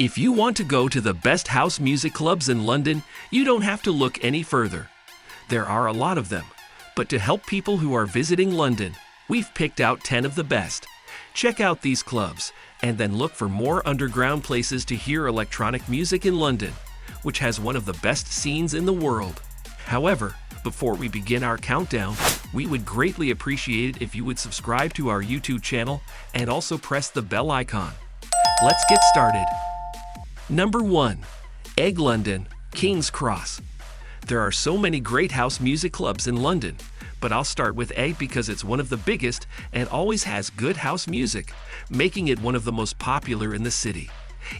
If you want to go to the best house music clubs in London, you don't have to look any further. There are a lot of them, but to help people who are visiting London, we've picked out 10 of the best. Check out these clubs, and then look for more underground places to hear electronic music in London, which has one of the best scenes in the world. However, before we begin our countdown, we would greatly appreciate it if you would subscribe to our YouTube channel and also press the bell icon. Let's get started. Number 1. Egg London, King's Cross. There are so many great house music clubs in London, but I'll start with Egg because it's one of the biggest and always has good house music, making it one of the most popular in the city.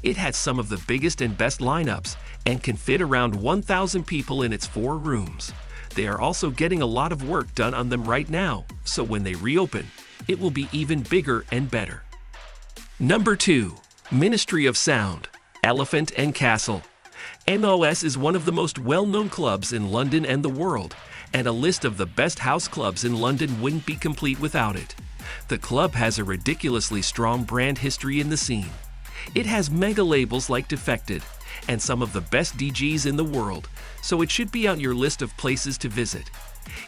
It has some of the biggest and best lineups and can fit around 1,000 people in its 4 rooms. They are also getting a lot of work done on them right now, so when they reopen, it will be even bigger and better. Number 2. Ministry of Sound, Elephant and Castle. MOS is one of the most well-known clubs in London and the world, and a list of the best house clubs in London wouldn't be complete without it. The club has a ridiculously strong brand history in the scene. It has mega labels like Defected and some of the best DJs in the world, so it should be on your list of places to visit.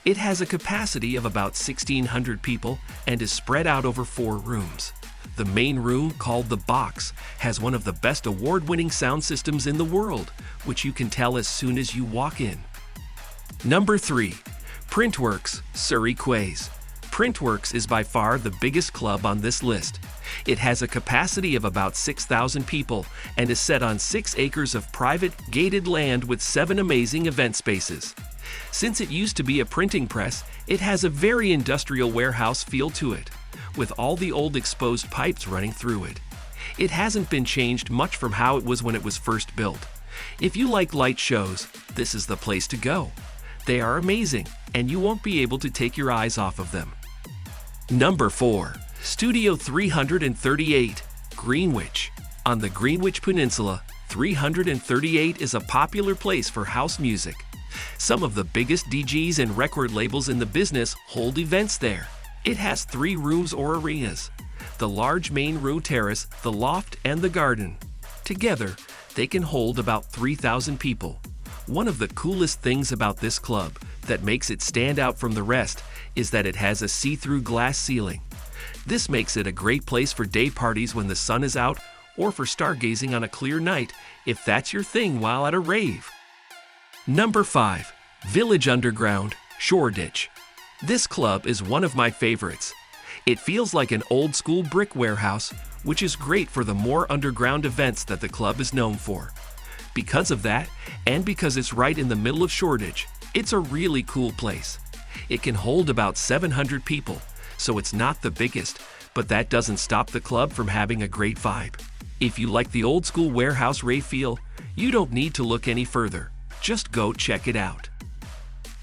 It has a capacity of about 1,600 people and is spread out over 4 rooms. The main room, called the Box, has one of the best award-winning sound systems in the world, which you can tell as soon as you walk in. Number 3. Printworks, Surrey, Quays. Printworks is by far the biggest club on this list. It has a capacity of about 6,000 people and is set on 6 acres of private, gated land with 7 amazing event spaces. Since it used to be a printing press, it has a very industrial warehouse feel to it, with all the old exposed pipes running through it. It hasn't been changed much from how it was when it was first built. If you like light shows, this is the place to go. They are amazing, and you won't be able to take your eyes off of them. Number 4. Studio 338, Greenwich. On the Greenwich Peninsula, 338 is a popular place for house music. Some of the biggest DJs and record labels in the business hold events there. It has 3 rooms or arenas: the large main room terrace, the loft, and the garden. Together, they can hold about 3,000 people. One of the coolest things about this club that makes it stand out from the rest is that it has a see-through glass ceiling. This makes it a great place for day parties when the sun is out, or for stargazing on a clear night if that's your thing while at a rave. Number 5. Village Underground, Shoreditch. This club is one of my favorites. It feels like an old-school brick warehouse, which is great for the more underground events that the club is known for. Because of that, and because it's right in the middle of Shoreditch, it's a really cool place. It can hold about 700 people, so it's not the biggest, but that doesn't stop the club from having a great vibe. If you like the old-school warehouse rave feel, you don't need to look any further. Just go check it out.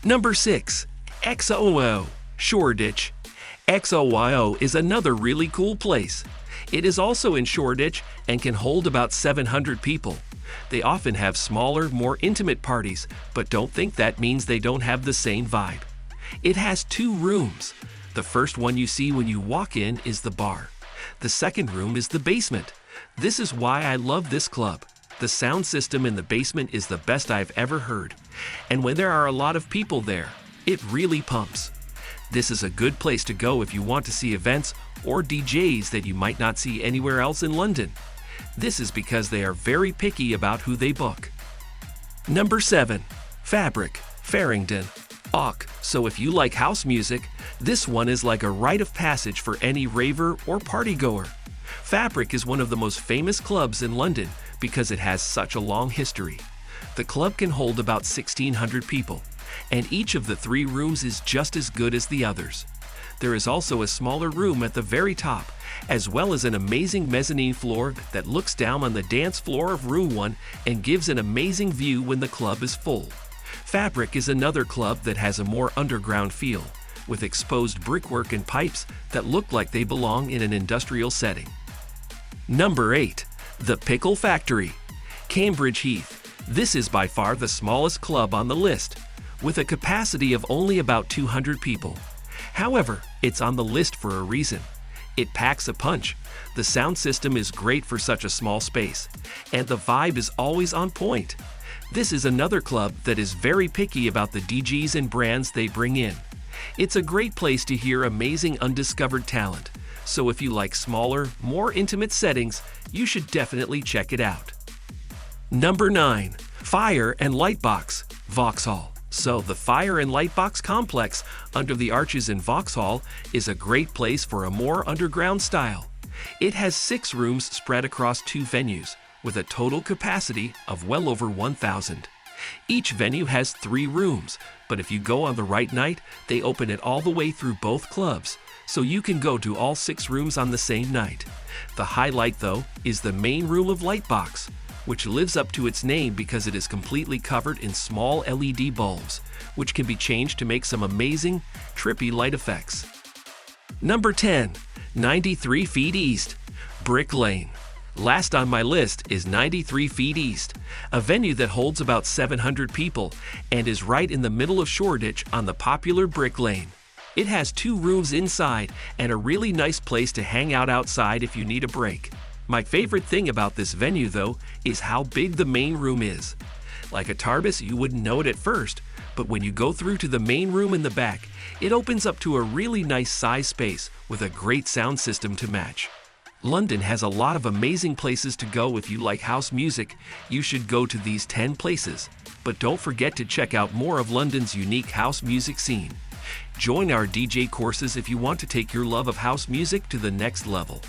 Number 6. XOYO, Shoreditch. XOYO is another really cool place. It is also in Shoreditch and can hold about 700 people. They often have smaller, more intimate parties, but don't think that means they don't have the same vibe. It has 2 rooms. The first one you see when you walk in is the bar. The second room is the basement. This is why I love this club. The sound system in the basement is the best I've ever heard. And when there are a lot of people there, it really pumps. This is a good place to go if you want to see events or DJs that you might not see anywhere else in London. This is because they are very picky about who they book. Number 7. Fabric, Farringdon. So if you like house music, this one is like a rite of passage for any raver or partygoer. Fabric is one of the most famous clubs in London because it has such a long history. The club can hold about 1,600 people, and each of the 3 rooms is just as good as the others. There is also a smaller room at the very top, as well as an amazing mezzanine floor that looks down on the dance floor of room 1 and gives an amazing view when the club is full. Fabric is another club that has a more underground feel, with exposed brickwork and pipes that look like they belong in an industrial setting. Number 8. The Pickle Factory, Cambridge Heath. This is by far the smallest club on the list, with a capacity of only about 200 people. However, it's on the list for a reason. It packs a punch. The sound system is great for such a small space, and the vibe is always on point. This is another club that is very picky about the DJs and brands they bring in. It's a great place to hear amazing undiscovered talent, so if you like smaller, more intimate settings, you should definitely check it out. Number 9. Fire and Lightbox, Vauxhall. So the Fire and Lightbox complex under the arches in Vauxhall is a great place for a more underground style. It has 6 rooms spread across 2 venues, with a total capacity of well over 1,000. Each venue has 3 rooms, but if you go on the right night, they open it all the way through both clubs, so you can go to all 6 rooms on the same night. The highlight, though, is the main room of Lightbox, which lives up to its name because it is completely covered in small LED bulbs, which can be changed to make some amazing, trippy light effects. Number 10. 93 Feet East, Brick Lane. Last on my list is 93 Feet East, a venue that holds about 700 people and is right in the middle of Shoreditch on the popular Brick Lane. It has 2 rooms inside and a really nice place to hang out outside if you need a break. My favorite thing about this venue, though, is how big the main room is. Like a Tarbis, you wouldn't know it at first, but when you go through to the main room in the back, it opens up to a really nice size space with a great sound system to match. London has a lot of amazing places to go. If you like house music, you should go to these 10 places. But don't forget to check out more of London's unique house music scene. Join our DJ courses if you want to take your love of house music to the next level.